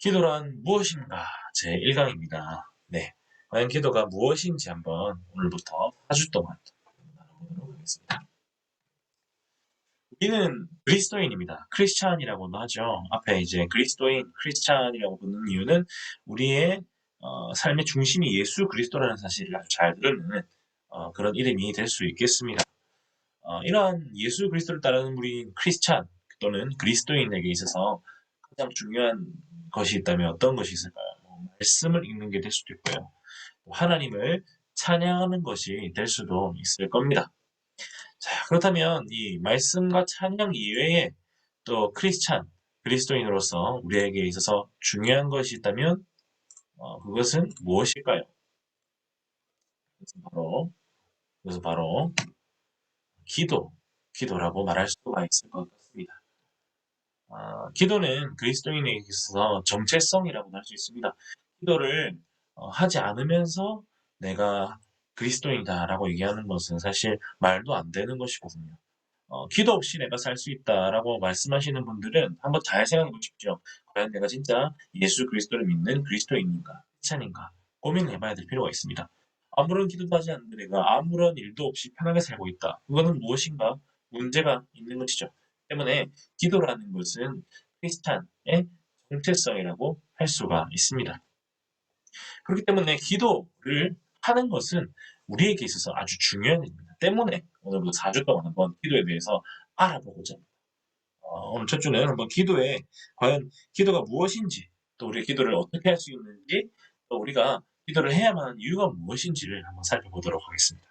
기도란 무엇인가? 제1강입니다. 네. 과연 기도가 무엇인지 한번 오늘부터 4주 동안 나눠보도록 하겠습니다. 우리는 그리스도인입니다. 크리스찬이라고도 하죠. 앞에 이제 그리스도인, 크리스찬이라고 부르는 이유는 우리의 삶의 중심이 예수 그리스도라는 사실을 아주 잘 드러내는 그런 이름이 될 수 있겠습니다. 이러한 예수 그리스도를 따르는 우리 크리스찬 또는 그리스도인에게 있어서 가장 중요한 것이 있다면 어떤 것이 있을까요? 말씀을 읽는 게 될 수도 있고요. 또 하나님을 찬양하는 것이 될 수도 있을 겁니다. 자, 그렇다면 이 말씀과 찬양 이외에 또 크리스찬, 그리스도인으로서 우리에게 있어서 중요한 것이 있다면 그것은 무엇일까요? 그것은 바로 기도라고 말할 수가 있을 것 같습니다. 기도는 그리스도인에게 있어서 정체성이라고 할 수 있습니다. 기도를 하지 않으면서 내가 그리스도인이다라고 얘기하는 것은 사실 말도 안 되는 것이거든요. 기도 없이 내가 살 수 있다라고 말씀하시는 분들은 한번 잘 생각해 보십시오. 과연 내가 진짜 예수 그리스도를 믿는 그리스도인인가, 크리스찬인가 고민을 해봐야 될 필요가 있습니다. 아무런 기도도 하지 않는 내가 아무런 일도 없이 편하게 살고 있다. 그거는 무엇인가 문제가 있는 것이죠. 때문에 기도라는 것은 크리스찬의 정체성이라고 할 수가 있습니다. 그렇기 때문에 기도를 하는 것은 우리에게 있어서 아주 중요한 일입니다. 때문에 오늘부터 4주 동안 한번 기도에 대해서 알아보고자 합니다. 오늘 첫 주는 한번 기도에 과연 기도가 무엇인지 또 우리가 기도를 어떻게 할 수 있는지 또 우리가 기도를 해야만 하는 이유가 무엇인지를 한번 살펴보도록 하겠습니다.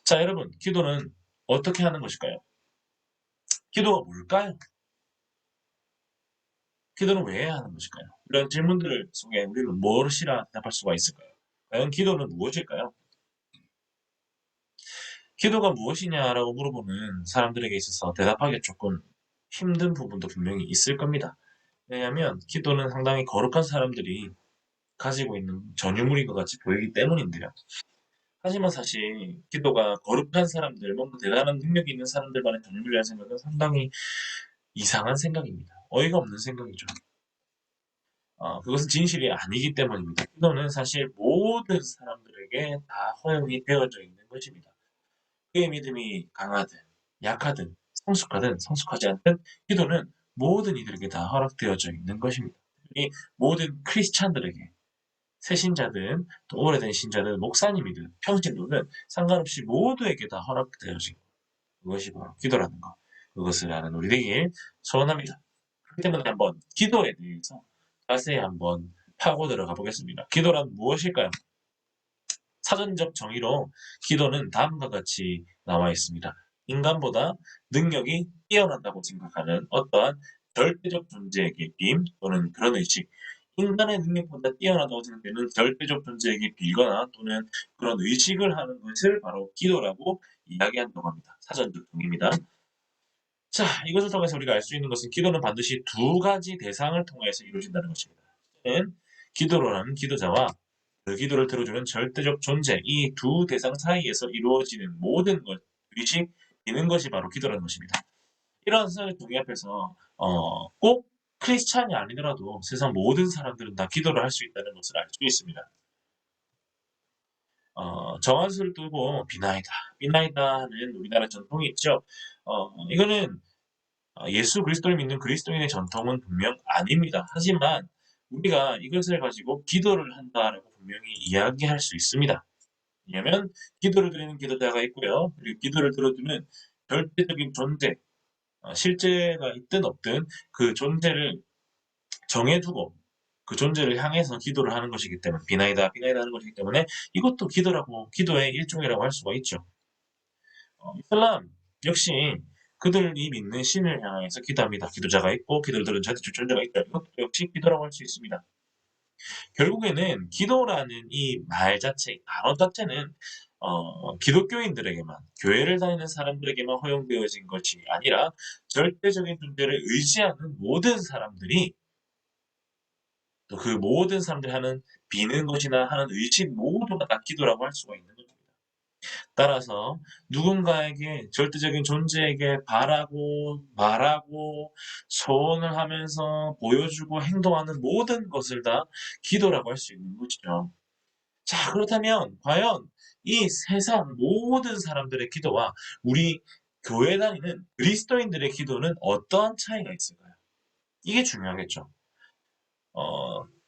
자, 여러분, 기도는 어떻게 하는 것일까요? 기도가 뭘까요? 기도는 왜 해야 하는 것일까요? 이런 질문들을 속에 우리는 무엇이라 대답할 수가 있을까요? 과연 기도는 무엇일까요? 기도가 무엇이냐라고 물어보는 사람들에게 있어서 대답하기 조금 힘든 부분도 분명히 있을 겁니다. 왜냐하면 기도는 상당히 거룩한 사람들이 가지고 있는 전유물인 것 같이 보이기 때문인데요. 하지만 사실 기도가 거룩한 사람들, 뭔가 대단한 능력이 있는 사람들만의 전유물이라는 생각은 상당히 이상한 생각입니다. 어이가 없는 생각이죠. 그것은 진실이 아니기 때문입니다. 기도는 사실 모든 사람들에게 다 허용이 되어져 있는 것입니다. 그의 믿음이 강하든 약하든 성숙하든 성숙하지 않든 기도는 모든 이들에게 다 허락되어져 있는 것입니다. 이 모든 크리스찬들에게 새신자든 또 오래된 신자든 목사님이든 평신도든 상관없이 모두에게 다 허락되어진 그것이 바로 기도라는 것. 그것을 아는 우리 되길 소원합니다. 그렇기 때문에 한번 기도에 대해서 자세히 한번 파고 들어가 보겠습니다. 기도란 무엇일까요? 사전적 정의로 기도는 다음과 같이 나와 있습니다. 인간보다 능력이 뛰어난다고 생각하는 어떠한 절대적 존재에게 빔 또는 그런 의식, 인간의 능력보다 뛰어나다고 생각되는 절대적 존재에게 빌거나 또는 그런 의식을 하는 것을 바로 기도라고 이야기한다고 합니다. 사전적 정의입니다. 자, 이것을 통해서 우리가 알 수 있는 것은 기도는 반드시 두 가지 대상을 통해서 이루어진다는 것입니다. 첫째는 기도로 하는 기도자와 그 기도를 들어주는 절대적 존재, 이 두 대상 사이에서 이루어지는 모든 것, 의식, 있는 것이 바로 기도라는 것입니다. 이러한 세상의 동의 앞에서 꼭 크리스찬이 아니더라도 세상 모든 사람들은 다 기도를 할 수 있다는 것을 알 수 있습니다. 정한수를 두고 비나이다, 비나이다 하는 우리나라 전통이 있죠. 이거는 예수 그리스도를 믿는 그리스도인의 전통은 분명 아닙니다. 하지만 우리가 이것을 가지고 기도를 한다라고 분명히 이야기할 수 있습니다. 왜냐하면 기도를 드리는 기도자가 있고요. 그리고 기도를 들어주는 절대적인 존재, 실제가 있든 없든 그 존재를 정해두고 그 존재를 향해서 기도를 하는 것이기 때문에 비나이다, 비나이다 하는 것이기 때문에 이것도 기도의 일종이라고 할 수가 있죠. 이슬람 역시 그들이 믿는 신을 향해서 기도합니다. 기도자가 있고 기도를 들은 절대적 존재가 있다. 이것도 역시 기도라고 할 수 있습니다. 결국에는 기도라는 이 말 자체, 단어 자체는 기독교인들에게만, 교회를 다니는 사람들에게만 허용되어진 것이 아니라 절대적인 존재를 의지하는 모든 사람들이 또 그 모든 사람들이 하는 비는 것이나 하는 의식 모두가 다 기도라고 할 수가 있는 겁니다. 따라서 누군가에게 절대적인 존재에게 바라고 말하고 소원을 하면서 보여주고 행동하는 모든 것을 다 기도라고 할 수 있는 것이죠. 자, 그렇다면 과연 이 세상 모든 사람들의 기도와 우리 교회 다니는 그리스도인들의 기도는 어떠한 차이가 있을까요? 이게 중요하겠죠.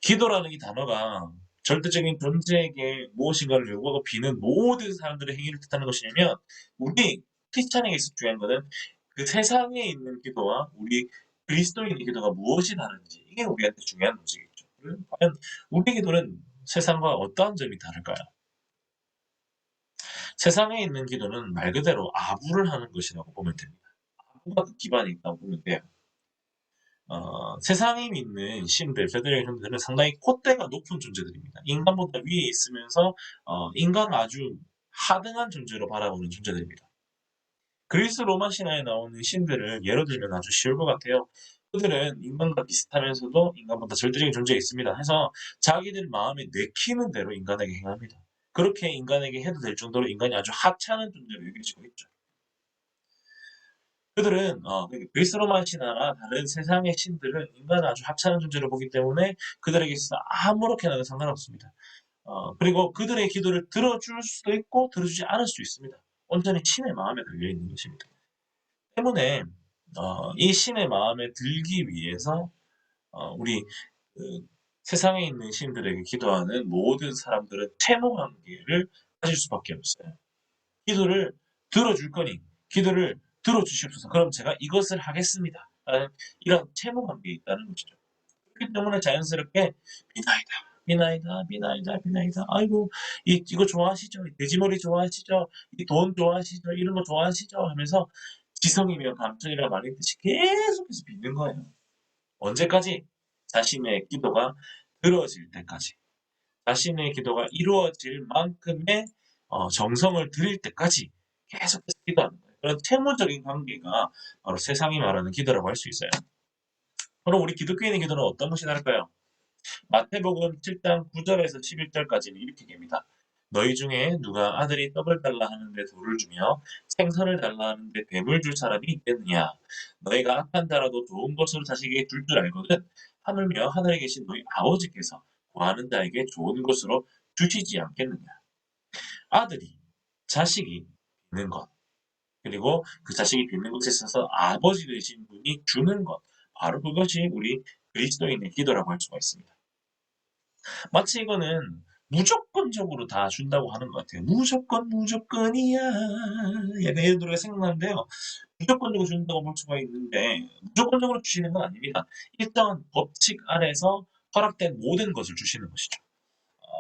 기도라는 이 단어가 절대적인 존재에게 무엇인가를 요구하고 비는 모든 사람들의 행위를 뜻하는 것이냐면, 우리 크리스찬에게 있어 중요한 것은 그 세상에 있는 기도와 우리 그리스도인의 기도가 무엇이 다른지, 이게 우리한테 중요한 문제겠죠. 과연 우리 기도는 세상과 어떠한 점이 다를까요? 세상에 있는 기도는 말 그대로 아부를 하는 것이라고 보면 됩니다. 아부가 그 기반이 있다고 보면 돼요. 세상이 믿는 신들, 페더럴 형들은 상당히 콧대가 높은 존재들입니다. 인간보다 위에 있으면서 인간을 아주 하등한 존재로 바라보는 존재들입니다. 그리스 로마 신화에 나오는 신들을 예로 들면 아주 쉬울 것 같아요. 그들은 인간과 비슷하면서도 인간보다 절대적인 존재가 있습니다. 해서 자기들 마음에 내키는 대로 인간에게 행합니다. 그렇게 인간에게 해도 될 정도로 인간이 아주 하찮은 존재로 여겨지고 있죠. 그들은 그리스 로마 신화나 다른 세상의 신들은 인간을 아주 하찮은 존재로 보기 때문에 그들에게 있어서 아무렇게나 해도 상관없습니다. 그리고 그들의 기도를 들어줄 수도 있고 들어주지 않을 수 있습니다. 온전히 신의 마음에 걸려 있는 것입니다. 때문에 이 신의 마음에 들기 위해서 우리 그 세상에 있는 신들에게 기도하는 모든 사람들은 채무 관계를 가질 수밖에 없어요. 기도를 들어줄 거니 기도를 들어주시옵소서. 그럼 제가 이것을 하겠습니다. 라는 이런 채무 관계에 있다는 것이죠. 그렇기 때문에 자연스럽게 비나이다, 비나이다, 비나이다, 비나이다. 아이고, 이거 좋아하시죠? 돼지머리 좋아하시죠? 이 돈 좋아하시죠? 이런 거 좋아하시죠? 하면서 지성이며 감천이라 말했듯이 계속해서 빚는 거예요. 언제까지? 자신의 기도가 들어질 때까지. 자신의 기도가 이루어질 만큼의 정성을 들일 때까지 계속해서 기도하는 거예요. 그런 채무적인 관계가 바로 세상이 말하는 기도라고 할 수 있어요. 그럼 우리 기독교인의 기도는 어떤 것이 다를까요? 마태복음 7장 9절에서 11절까지는 이렇게 얘기합니다. 너희 중에 누가 아들이 떡을 달라 하는데 돌을 주며 생선을 달라 하는데 뱀을 줄 사람이 있겠느냐? 너희가 악한 자라도 좋은 것으로 자식에게 줄 줄 알거든 하물며 하늘에 계신 너희 아버지께서 구하는 자에게 좋은 것으로 주시지 않겠느냐? 아들이 자식이 빚는 것, 그리고 그 자식이 빚는 것에 있어서 아버지 되신 분이 주는 것, 바로 그것이 우리 그리스도인의 기도라고 할 수가 있습니다. 마치 이거는 무조건적으로 다 준다고 하는 것 같아요. 무조건 무조건이야. 약간 이런 노래가 생각나는데요. 무조건적으로 준다고 볼 수가 있는데 무조건적으로 주시는 건 아닙니다. 일정한 법칙 아래서 허락된 모든 것을 주시는 것이죠.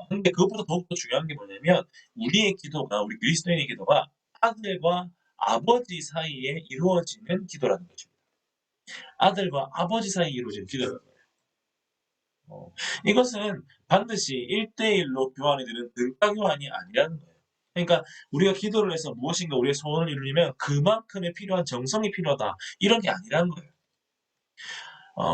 근데 그것보다 더욱더 중요한 게 뭐냐면 우리의 기도가 우리 그리스도인의 기도가 아들과 아버지 사이에 이루어지는 기도라는 것입니다. 아들과 아버지 사이에 이루어지는 기도라는 거예요. 이것은 반드시 1대1로 교환이 되는 등가 교환이 아니라는 거예요. 그러니까 우리가 기도를 해서 무엇인가 우리의 소원을 이루려면 그만큼의 필요한 정성이 필요하다. 이런 게 아니라는 거예요.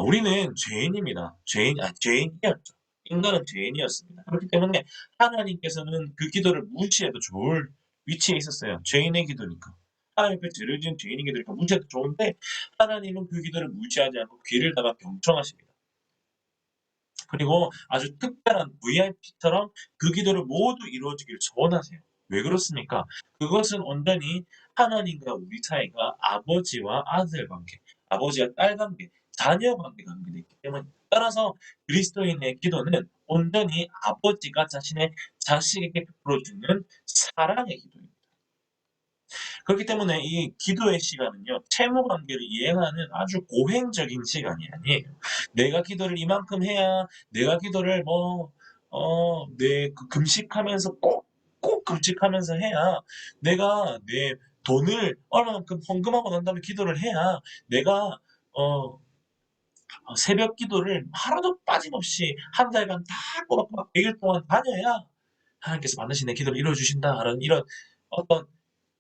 우리는 죄인입니다. 죄인이었죠. 인간은 죄인이었습니다. 그렇기 때문에 하나님께서는 그 기도를 무시해도 좋을 위치에 있었어요. 죄인의 기도니까. 하나님 앞에 죄를 지은 죄인의 기도니까 무시해도 좋은데 하나님은 그 기도를 무시하지 않고 귀를 닫아 경청하십니다. 그리고 아주 특별한 VIP처럼 그 기도를 모두 이루어지기를 소원하세요. 왜 그렇습니까? 그것은 온전히 하나님과 우리 사이가 아버지와 아들 관계, 아버지와 딸 관계, 자녀 관계가 연결되어 있기 때문입니다. 따라서 그리스도인의 기도는 온전히 아버지가 자신의 자식에게 베풀어주는 사랑의 기도입니다. 그렇기 때문에 이 기도의 시간은요, 채무 관계를 이행하는 아주 고행적인 시간이 아니에요. 내가 기도를 이만큼 해야, 내가 기도를 금식하면서 꼭 금식하면서 해야, 내가 내 돈을 얼마만큼 헌금하고 난 다음에 기도를 해야, 내가, 어, 새벽 기도를 하루도 빠짐없이 한 달간 다 꼬박꼬박 100일 동안 다녀야 하나님께서 반드시 내 기도를 이루어주신다. 하는 이런 어떤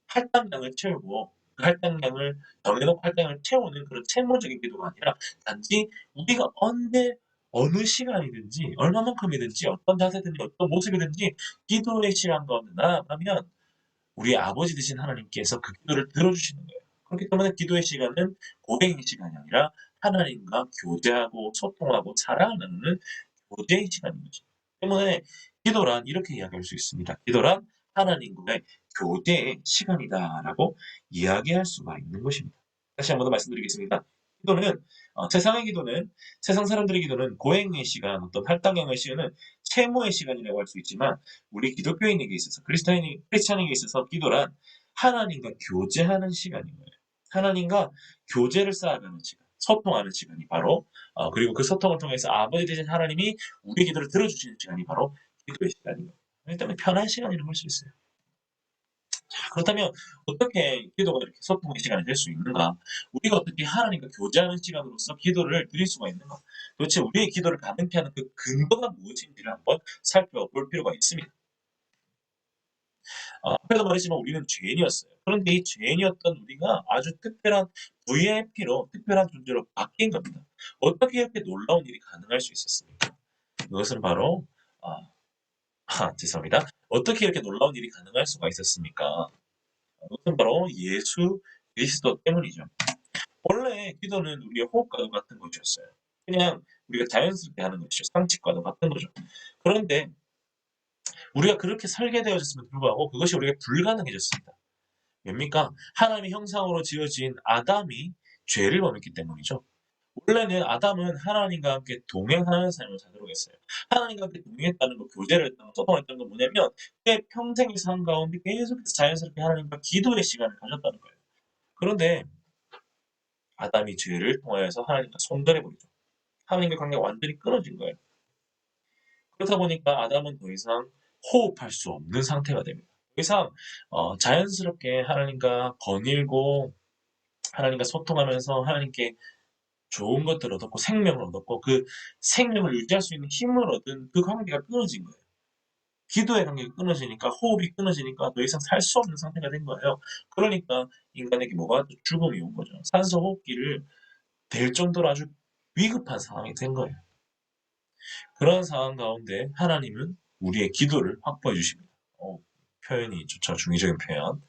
할당량을 채우고 그 할당량을 정해놓고 할당량을 채우는 그런 채무적인 기도가 아니라 단지 우리가 언제 어느 시간이든지 얼마만큼이든지 어떤 자세든지 어떤 모습이든지 기도의 시간 가운데 나아가면 우리 아버지 되신 하나님께서 그 기도를 들어주시는 거예요. 그렇기 때문에 기도의 시간은 고백의 시간이 아니라 하나님과 교제하고 소통하고 사랑을 나누는 교제의 시간인 거죠. 때문에 기도란 이렇게 이야기할 수 있습니다. 기도란 하나님과의 교제의 시간이다라고 이야기할 수가 있는 것입니다. 다시 한 번 더 말씀드리겠습니다. 기도는 세상의 기도는 세상 사람들의 기도는 고행의 시간, 어떤 할당형의 시간은 채무의 시간이라고 할 수 있지만 우리 기독교인에게 있어서 크리스찬에게 있어서 기도란 하나님과 교제하는 시간인 거예요. 하나님과 교제를 쌓아가는 시간, 소통하는 시간이 바로 그리고 그 소통을 통해서 아버지 되신 하나님이 우리 기도를 들어주시는 시간이 바로 기도의 시간인 거예요. 그렇기 때문에 편한 시간이라고 할 수 있어요. 그렇다면 어떻게 기도가 이렇게 소통의 시간이 될 수 있는가? 우리가 어떻게 하나님과 교제하는 시간으로서 기도를 드릴 수가 있는가? 도대체 우리의 기도를 가능케 하는 그 근거가 무엇인지를 한번 살펴볼 필요가 있습니다. 앞에도 말했지만 우리는 죄인이었어요. 그런데 이 죄인이었던 우리가 아주 특별한 VIP로 특별한 존재로 바뀐 겁니다. 어떻게 이렇게 놀라운 일이 가능할 수 있었습니까? 그것은 바로 죄송합니다. 어떻게 이렇게 놀라운 일이 가능할 수가 있었습니까? 그것은 바로 예수 그리스도 때문이죠. 원래 기도는 우리의 호흡과도 같은 것이었어요. 그냥 우리가 자연스럽게 하는 것이죠. 상식과도 같은 거죠. 그런데 우리가 그렇게 설계되어졌음에도 불구하고 그것이 우리에게 불가능해졌습니다. 뭡니까? 하나님의 형상으로 지어진 아담이 죄를 범했기 때문이죠. 원래는 아담은 하나님과 함께 동행하는 삶을 살도록 했어요. 하나님과 함께 동행했다는 거, 교제를 했다는 거, 소통했다는 건 뭐냐면 그의 평생의 삶 가운데 계속해서 자연스럽게 하나님과 기도의 시간을 가졌다는 거예요. 그런데 아담이 죄를 통하여서 하나님과 손절해버리죠. 하나님과 관계가 완전히 끊어진 거예요. 그렇다 보니까 아담은 더 이상 호흡할 수 없는 상태가 됩니다. 더 이상 자연스럽게 하나님과 거닐고 하나님과 소통하면서 하나님께 좋은 것들을 얻었고 생명을 얻었고 그 생명을 유지할 수 있는 힘을 얻은 그 관계가 끊어진 거예요. 기도의 관계가 끊어지니까 호흡이 끊어지니까 더 이상 살 수 없는 상태가 된 거예요. 그러니까 인간에게 뭐가 죽음이 온 거죠. 산소 호흡기를 댈 정도로 아주 위급한 상황이 된 거예요. 그런 상황 가운데 하나님은 우리의 기도를 확보해 주십니다. 표현이 좋죠. 중의적인 표현.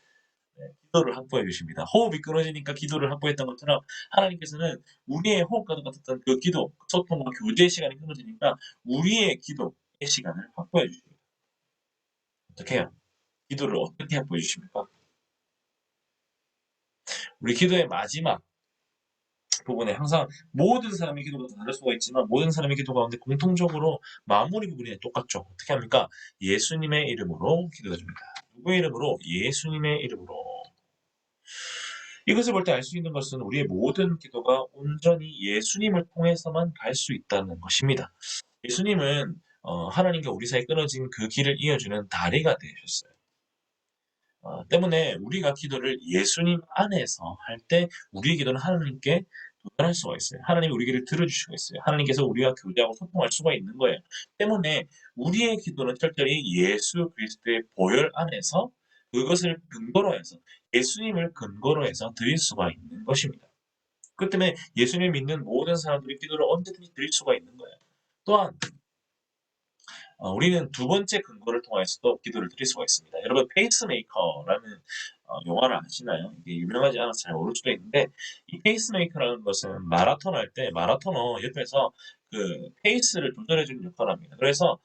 네, 기도를 확보해 주십니다. 호흡이 끊어지니까 기도를 확보했던 것처럼 하나님께서는 우리의 호흡과도 같았던 그 기도, 소통과 교제의 시간이 끊어지니까 우리의 기도의 시간을 확보해 주십니다. 어떻게 해요? 기도를 어떻게 확보해 주십니까? 우리 기도의 마지막 부분에 항상 모든 사람의 기도가 다를 수가 있지만 모든 사람의 기도 가운데 공통적으로 마무리 부분이 똑같죠. 어떻게 합니까? 예수님의 이름으로 기도드립니다. 누구의 이름으로? 예수님의 이름으로. 이것을 볼 때 알 수 있는 것은 우리의 모든 기도가 온전히 예수님을 통해서만 갈 수 있다는 것입니다. 예수님은 하나님과 우리 사이에 끊어진 그 길을 이어주는 다리가 되셨어요. 때문에 우리가 기도를 예수님 안에서 할 때 우리의 기도는 하나님께 도달할 수가 있어요. 하나님이 우리 기도를 들어주시고 있어요. 하나님께서 우리와 교제하고 소통할 수가 있는 거예요. 때문에 우리의 기도는 철저히 예수 그리스도의 보혈 안에서 그것을 근거로 해서 예수님을 근거로 해서 드릴 수가 있는 것입니다. 그렇기 때문에 예수님을 믿는 모든 사람들이 기도를 언제든지 드릴 수가 있는 거예요. 또한 우리는 두 번째 근거를 통해서도 기도를 드릴 수가 있습니다. 여러분 페이스메이커라는 영화를 아시나요? 이게 유명하지 않아서 잘 모를 수도 있는데 이 페이스메이커라는 것은 마라톤 할 때 마라토너 옆에서 그 페이스를 조절해 주는 역할을 합니다. 그래서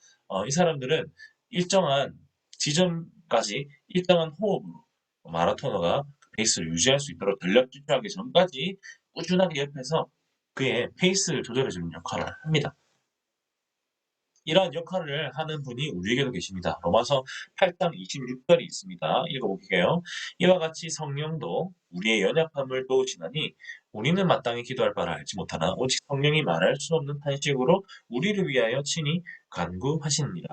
이 사람들은 일정한 지점까지 일정한 호흡으로 마라토너가 그 페이스를 유지할 수 있도록 전력 질주하기 전까지 꾸준하게 옆에서 그의 페이스를 조절해 주는 역할을 합니다. 이러한 역할을 하는 분이 우리에게도 계십니다. 로마서 8장 26절이 있습니다. 읽어볼게요. 이와 같이 성령도 우리의 연약함을 도우시나니 우리는 마땅히 기도할 바를 알지 못하나 오직 성령이 말할 수 없는 탄식으로 우리를 위하여 친히 간구하시느니라.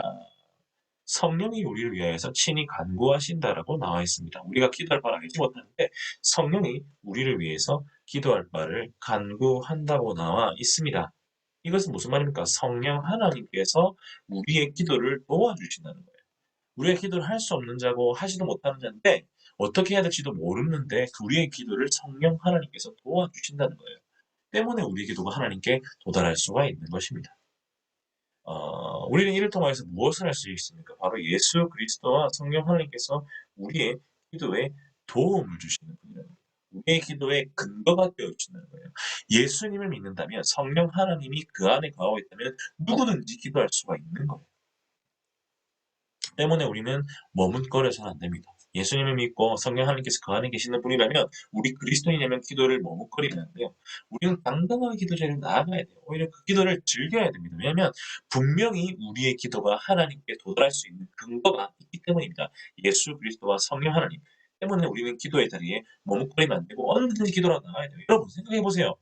성령이 우리를 위하여서 친히 간구하신다라고 나와 있습니다. 우리가 기도할 바를 알지 못하는데 성령이 우리를 위해서 기도할 바를 간구한다고 나와 있습니다. 이것은 무슨 말입니까? 성령 하나님께서 우리의 기도를 도와주신다는 거예요. 우리의 기도를 할 수 없는 자고 하지도 못하는 자인데 어떻게 해야 될지도 모르는데 그 우리의 기도를 성령 하나님께서 도와주신다는 거예요. 때문에 우리의 기도가 하나님께 도달할 수가 있는 것입니다. 우리는 이를 통해서 무엇을 할 수 있습니까? 바로 예수 그리스도와 성령 하나님께서 우리의 기도에 도움을 주시는 분이라는 거예요. 우리의 기도의 근거가 되어 주신다는 거예요. 예수님을 믿는다면 성령 하나님이 그 안에 거하고 있다면 누구든지 기도할 수가 있는 거예요. 때문에 우리는 머뭇거려서는 안 됩니다. 예수님을 믿고 성령 하나님께서 그 안에 계시는 분이라면 우리 그리스도인이라면 기도를 머뭇거리면 안 돼요. 우리는 당당하게 기도 자리에 나아가야 돼요. 오히려 그 기도를 즐겨야 됩니다. 왜냐하면 분명히 우리의 기도가 하나님께 도달할 수 있는 근거가 있기 때문입니다. 예수 그리스도와 성령 하나님 때문에 우리는 기도의 자리에 머뭇거리면 안 되고 언제든지 기도로 나가야 돼요. 여러분 생각해 보세요.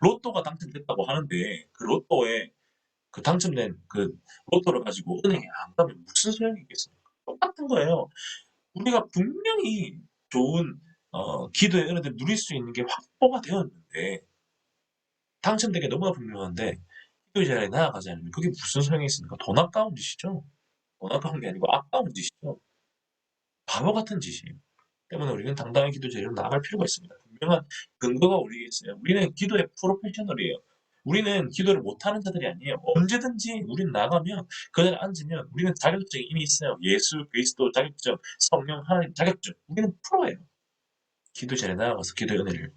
로또가 당첨됐다고 하는데 그 로또에 그 당첨된 그 로또를 가지고 은행에 안 가면 무슨 소용이 있겠습니까? 똑같은 거예요. 우리가 분명히 좋은 기도의 은혜를 누릴 수 있는 게 확보가 되었는데 당첨된 게 너무나 분명한데 기도의 자리에 나아가지 않으면 그게 무슨 소용이 있습니까? 돈 아까운 짓이죠. 돈 아까운 게 아니고 아까운 짓이죠. 바보 같은 짓이에요. 때문에 우리는 당당한 기도 자리로 나아갈 필요가 있습니다. 분명한 근거가 우리에게 있어요. 우리는 기도의 프로페셔널이에요. 우리는 기도를 못하는 자들이 아니에요. 언제든지 우리는 나가면 그 자리에 앉으면 우리는 자격증이 이미 있어요. 예수 그리스도 자격증, 성령 하나님 자격증. 우리는 프로예요. 기도 자리에 나아가서 기도의 은혜를.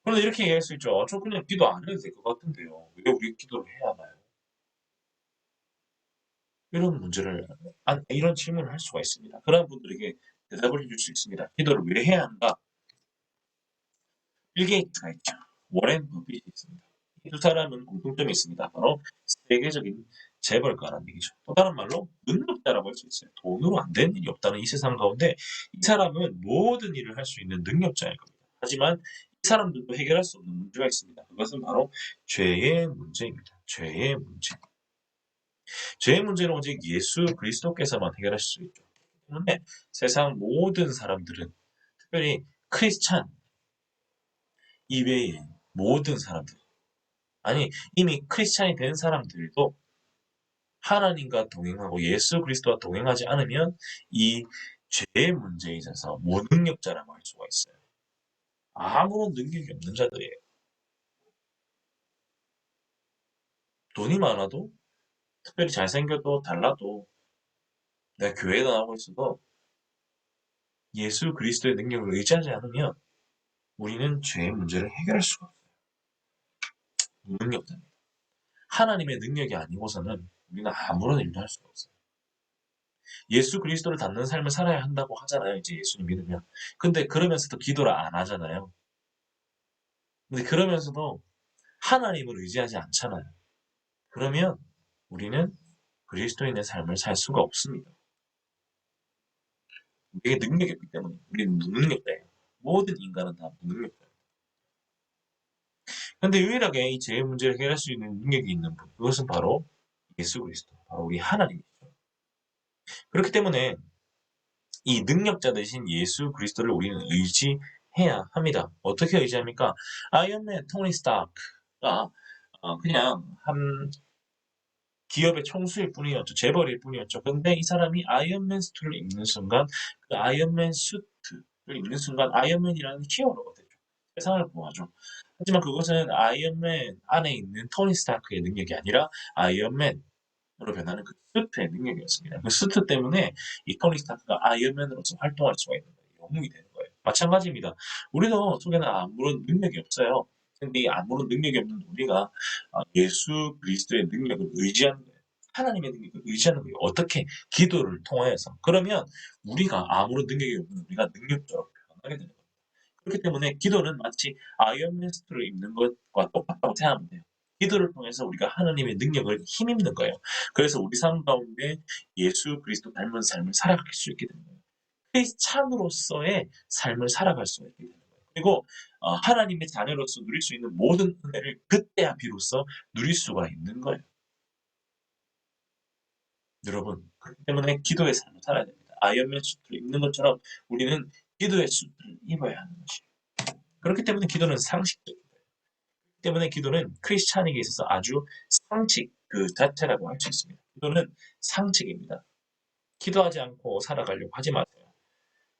그런데 이렇게 얘기할 수 있죠. 저 그냥 기도 안 해도 될 것 같은데요. 왜 우리 기도를 해야 하나요? 이런 문제를, 이런 질문을 할 수가 있습니다. 그런 분들에게 대답을 해줄 수 있습니다. 기도를 왜 해야 한다? 빌 게이츠가 있죠. 워렌 버핏이 있습니다. 이 두 사람은 공통점이 있습니다. 바로 세계적인 재벌가라는 얘기죠. 또 다른 말로 능력자라고 할 수 있어요. 돈으로 안 되는 일이 없다는 이 세상 가운데 이 사람은 모든 일을 할 수 있는 능력자일 겁니다. 하지만 이 사람들도 해결할 수 없는 문제가 있습니다. 그것은 바로 죄의 문제입니다. 죄의 문제. 죄의 문제는 오직 예수 그리스도께서만 해결하실 수 있죠. 때문에 세상 모든 사람들은 특별히 크리스찬 이외의 모든 사람들, 아니 이미 크리스찬이 된 사람들도 하나님과 동행하고 예수 그리스도와 동행하지 않으면 이 죄의 문제에 있어서 무능력자라고 할 수가 있어요. 아무런 능력이 없는 자들이에요. 돈이 많아도 특별히 잘생겨도 달라도 내가 교회에 나오고 있어도 예수 그리스도의 능력을 의지하지 않으면 우리는 죄의 문제를 해결할 수가 없어요. 무능력자입니다. 하나님의 능력이 아니고서는 우리는 아무런 일도 할 수가 없어요. 예수 그리스도를 닮는 삶을 살아야 한다고 하잖아요. 이제 예수님 믿으면. 근데 그러면서도 기도를 안 하잖아요. 근데 그러면서도 하나님을 의지하지 않잖아요. 그러면 우리는 그리스도인의 삶을 살 수가 없습니다. 우리에게 능력이 없기 때문에 우리는 무능력자예요. 모든 인간은 다 무능력자예요. 근데 유일하게 이 죄의 문제를 해결할 수 있는 능력이 있는 분, 그것은 바로 예수 그리스도, 바로 우리 하나님이죠. 그렇기 때문에 이 능력자 대신 예수 그리스도를 우리는 의지해야 합니다. 어떻게 의지합니까? 아이언맨 토니 스타크가 그냥 한 기업의 총수일 뿐이었죠. 재벌일 뿐이었죠. 근데 이 사람이 아이언맨 수트를 입는 순간 그 아이언맨 수트를 입는 순간 아이언맨이라는 히어로가 되죠. 세상을 구하죠. 하지만 그것은 아이언맨 안에 있는 토니 스타크의 능력이 아니라 아이언맨 으로 변하는 그 수트의 능력이었습니다. 그 수트 때문에 이 토니 스타크가 아이언맨으로서 활동할 수가 있는 거예요. 영웅이 되는 거예요. 마찬가지입니다. 우리도 속에는 아무런 능력이 없어요. 근데 이 아무런 능력이 없는 우리가 예수 그리스도의 능력을 의지하는 거예요. 하나님의 능력을 의지하는 거예요. 어떻게? 기도를 통하여서. 그러면 우리가 아무런 능력이 없는 우리가 능력자로 변하게 되는 거예요. 그렇기 때문에 기도는 마치 아이언맨 수트를 입는 것과 똑같다고 생각하면 돼요. 기도를 통해서 우리가 하나님의 능력을 힘입는 거예요. 그래서 우리 삶 가운데 예수 그리스도 닮은 삶을 살아갈 수 있게 되는 거예요. 크리스찬으로서의 삶을 살아갈 수 있게 되는 거예요. 그리고 하나님의 자녀로서 누릴 수 있는 모든 은혜를 그때야 비로소 누릴 수가 있는 거예요. 여러분, 그렇기 때문에 기도의 삶을 살아야 됩니다. 아이언맨 수트를 입는 것처럼 우리는 기도의 수트를 입어야 하는 것이에요. 그렇기 때문에 기도는 상식적입니다. 때문에 기도는 크리스찬에게 있어서 아주 상식 그 자체라고 할 수 있습니다. 기도는 상식입니다. 기도하지 않고 살아가려고 하지 마세요.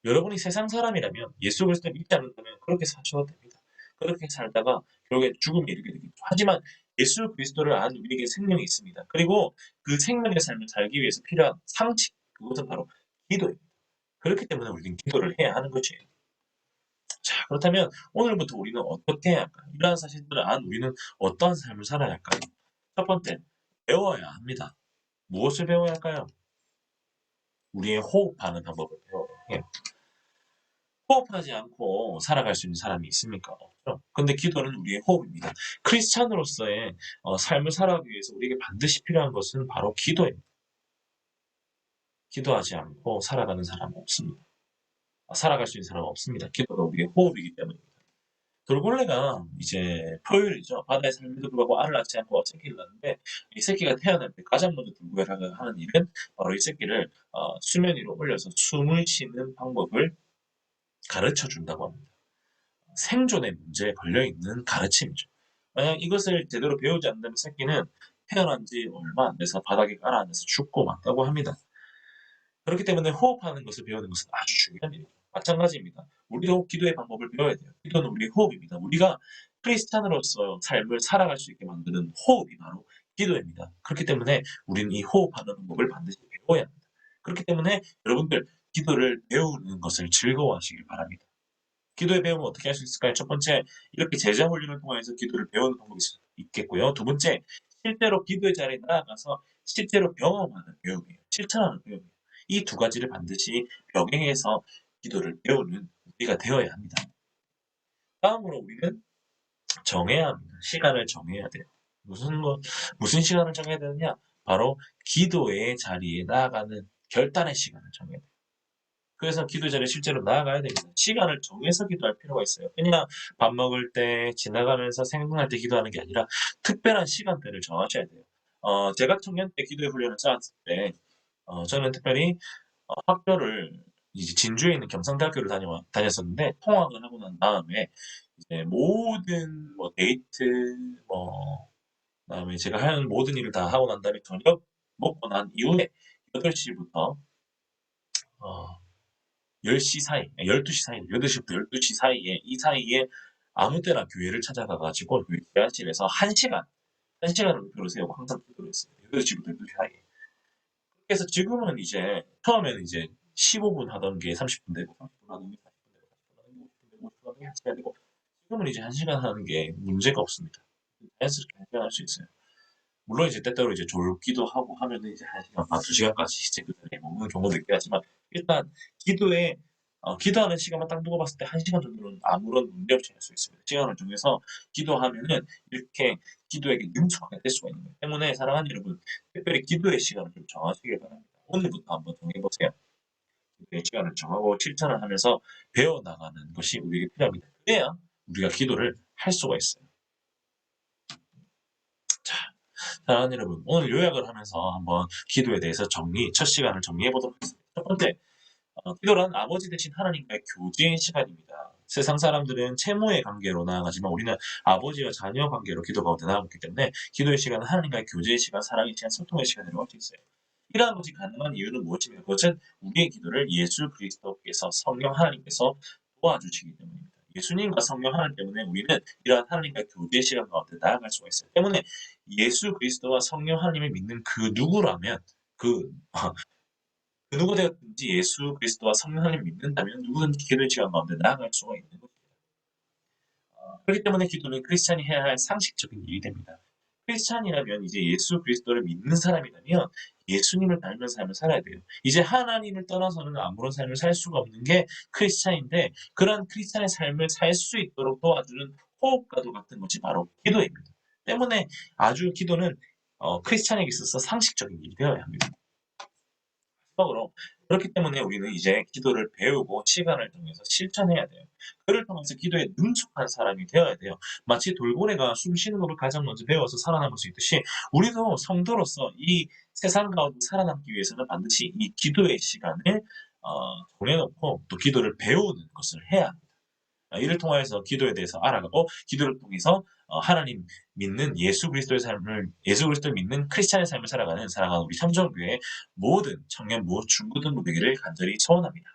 여러분이 세상 사람이라면 예수 그리스도를 믿지 않는다면 그렇게 사셔도 됩니다. 그렇게 살다가 결국에 죽음에 이르게 되겠죠. 하지만 예수 그리스도를 아는 우리에게 생명이 있습니다. 그리고 그 생명의 삶을 살기 위해서 필요한 상식, 그것은 바로 기도입니다. 그렇기 때문에 우리는 기도를 해야 하는 것이에요. 자, 그렇다면 오늘부터 우리는 어떻게 해야 할까요? 이러한 사실들을 안 우리는 어떠한 삶을 살아야 할까요? 첫 번째, 배워야 합니다. 무엇을 배워야 할까요? 우리의 호흡하는 방법을 배워야 해요. 호흡하지 않고 살아갈 수 있는 사람이 있습니까? 없죠. 근데 기도는 우리의 호흡입니다. 크리스찬으로서의 삶을 살아가기 위해서 우리에게 반드시 필요한 것은 바로 기도입니다. 기도하지 않고 살아가는 사람은 없습니다. 살아갈 수 있는 사람은 없습니다. 기도가 우리의 호흡이기 때문입니다. 돌고래가 이제 포유류죠. 바다에 살면서 불구하고 알을 낳지 않고 새끼를 낳는데 이 새끼가 태어날 때 가장 먼저 돌고래가 하는 일은 바로 이 새끼를 수면 위로 올려서 숨을 쉬는 방법을 가르쳐 준다고 합니다. 생존의 문제에 걸려있는 가르침이죠. 만약 이것을 제대로 배우지 않는다면 새끼는 태어난 지 얼마 안 돼서 바닥에 깔아앉아서 죽고 맞다고 합니다. 그렇기 때문에 호흡하는 것을 배우는 것은 아주 중요한 일입니다. 마찬가지입니다. 우리도 기도의 방법을 배워야 돼요. 기도는 우리의 호흡입니다. 우리가 크리스찬으로서 삶을 살아갈 수 있게 만드는 호흡이 바로 기도입니다. 그렇기 때문에 우리는 이 호흡하는 방법을 반드시 배워야 합니다. 그렇기 때문에 여러분들 기도를 배우는 것을 즐거워하시길 바랍니다. 기도의 배움은 어떻게 할 수 있을까요? 첫 번째, 이렇게 제자 훈련을 통해서 기도를 배우는 방법이 있겠고요. 두 번째, 실제로 기도의 자리에 나아가서 실제로 경험하는 배움이에요. 실천하는 배움이에요. 이 두 가지를 반드시 병행해서 기도를 배우는 우리가 되어야 합니다. 다음으로 우리는 정해야 합니다. 시간을 정해야 돼요. 무슨 시간을 정해야 되느냐? 바로 기도의 자리에 나아가는 결단의 시간을 정해야 돼요. 그래서 기도 자리에 실제로 나아가야 됩니다. 시간을 정해서 기도할 필요가 있어요. 그냥 밥 먹을 때, 지나가면서 생각날 때 기도하는 게 아니라 특별한 시간대를 정하셔야 돼요. 제가 청년 때 기도의 훈련을 쌓았을 때, 저는 특별히 학교를 이제 진주에 있는 경상대학교를 다녔었는데 통학을 하고 난 다음에 이제 모든 뭐 데이트 뭐 그다음에 제가 하는 모든 일을 다 하고 난 다음에 저녁 먹고 난 이후에 8시부터 어 10시 사이, 12시 사이, 8시부터 12시 사이에 이 사이에 아무 때나 교회를 찾아가 가지고 그 지하실에서 1시간을 목표로 세우고 항상 기도를 했어요. 8시부터 12시 사이에. 그래서 지금은 이제 처음에는 이제 15분 하던 게 30분 되고 30분 하던 게 40분 되고 40분 하던 게 50분 되고 50분 하던 게 1시간 되고 지금은 이제 1시간 하는 게 문제가 없습니다. 자연스럽게 1시간 할 수 있어요. 물론 이제 때때로 이제 졸기도 하고 하면은 이제 1시간 반, 2시간까지 이제 그 자리에 머무는 경우도 있긴 하지만 일단 기도에 기도하는 시간만 딱 두고 봤을 때 1시간 정도는 아무런 문제 없이 할 수 있습니다. 시간을 정해서 기도하면은 이렇게 기도에게 능숙하게 될 수가 있는 거예요. 때문에 사랑하는 여러분, 특별히 기도의 시간을 좀 정하시길 바랍니다. 오늘부터 한번 정해보세요. 기도의 시간을 정하고 실천을 하면서 배워나가는 것이 우리에게 필요합니다. 그래야 우리가 기도를 할 수가 있어요. 자, 사랑하는 여러분, 오늘 요약을 하면서 한번 기도에 대해서 첫 시간을 정리해 보도록 하겠습니다. 첫 번째, 기도란 아버지 대신 하나님과의 교제의 시간입니다. 세상 사람들은 채무의 관계로 나아가지만 우리는 아버지와 자녀 관계로 기도 가운데 나아가고 있기 때문에 기도의 시간은 하나님과의 교제의 시간, 사랑의 시간, 소통의 시간이라고 할 수 있어요. 이러한 것이 가능한 이유는 무엇입니까? 그것은 우리의 기도를 예수 그리스도께서 성령 하나님께서 도와주시기 때문입니다. 예수님과 성령 하나님 때문에 우리는 이러한 하나님과 교제의 시간 가운데 나아갈 수가 있어요. 때문에 예수 그리스도와 성령 하나님을 믿는 그 누구라면 그 그 누구든지 예수 그리스도와 성령 하나님을 믿는다면 누구든지 기도의 시간 가운데 나아갈 수가 있는 것입니다. 그렇기 때문에 기도는 크리스찬이 해야 할 상식적인 일이 됩니다. 크리스찬이라면 이제 예수 그리스도를 믿는 사람이라면 예수님을 닮은 삶을 살아야 돼요. 이제 하나님을 떠나서는 아무런 삶을 살 수가 없는 게 크리스찬인데 그런 크리스찬의 삶을 살 수 있도록 도와주는 호흡과도 같은 것이 바로 기도입니다. 때문에 아주 기도는 크리스찬에게 있어서 상식적인 일이 되어야 합니다. 마지막으로 그렇기 때문에 우리는 이제 기도를 배우고 시간을 정해서 실천해야 돼요. 그를 통해서 기도에 능숙한 사람이 되어야 돼요. 마치 돌고래가 숨 쉬는 법을 가장 먼저 배워서 살아남을 수 있듯이 우리도 성도로서 이 세상 가운데 살아남기 위해서는 반드시 이 기도의 시간을 정해놓고 또 기도를 배우는 것을 해야 합니다. 이를 통해서 기도에 대해서 알아가고 기도를 통해서 하나님 믿는 예수 그리스도를 믿는 크리스찬의 삶을 살아가는 사랑하는 우리 삼정교회의 모든 청년 중고등 되기를 간절히 소원합니다.